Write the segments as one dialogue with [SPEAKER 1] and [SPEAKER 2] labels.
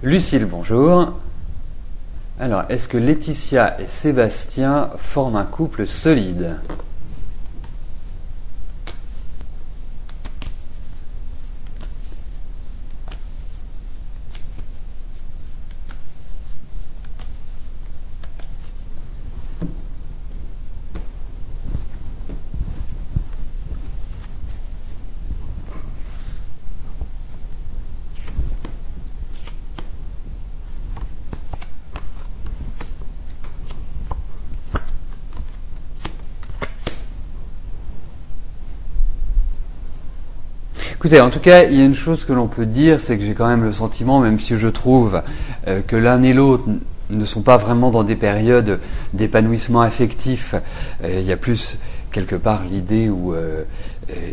[SPEAKER 1] Lucille, bonjour. Alors, est-ce que Laetitia et Sébastien forment un couple solide? Écoutez, en tout cas, il y a une chose que l'on peut dire, c'est que j'ai quand même le sentiment, même si je trouve que l'un et l'autre ne sont pas vraiment dans des périodes d'épanouissement affectif, il y a plus quelque part l'idée où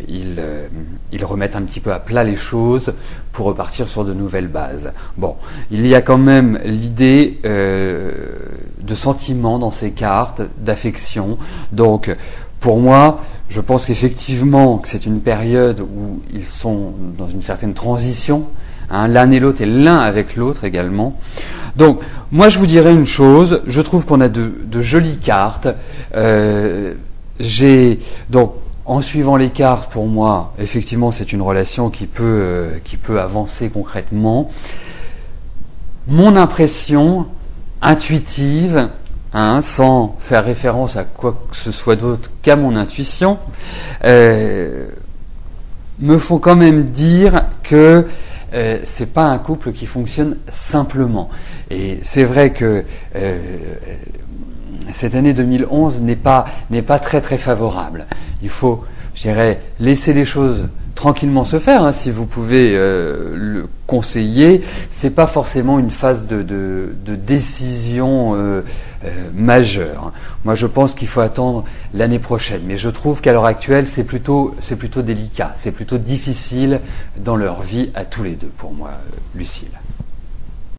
[SPEAKER 1] ils remettent un petit peu à plat les choses pour repartir sur de nouvelles bases. Bon, il y a quand même l'idée de sentiment dans ces cartes, d'affection, donc pour moi, je pense qu'effectivement que c'est une période où ils sont dans une certaine transition, l'un et l'autre et l'un avec l'autre également. Donc, moi je vous dirais une chose, je trouve qu'on a de jolies cartes. Donc, en suivant les cartes, pour moi, effectivement, c'est une relation qui peut avancer concrètement. Mon impression intuitive, sans faire référence à quoi que ce soit d'autre qu'à mon intuition, me font quand même dire que c'est pas un couple qui fonctionne simplement. Et c'est vrai que cette année 2011 n'est pas très très favorable. Il faut, je dirais, laisser les choses tranquillement se faire, si vous pouvez le conseiller. C'est pas forcément une phase de décision majeure. Moi, je pense qu'il faut attendre l'année prochaine. Mais je trouve qu'à l'heure actuelle, c'est plutôt délicat, c'est plutôt difficile dans leur vie à tous les deux, pour moi, Lucille.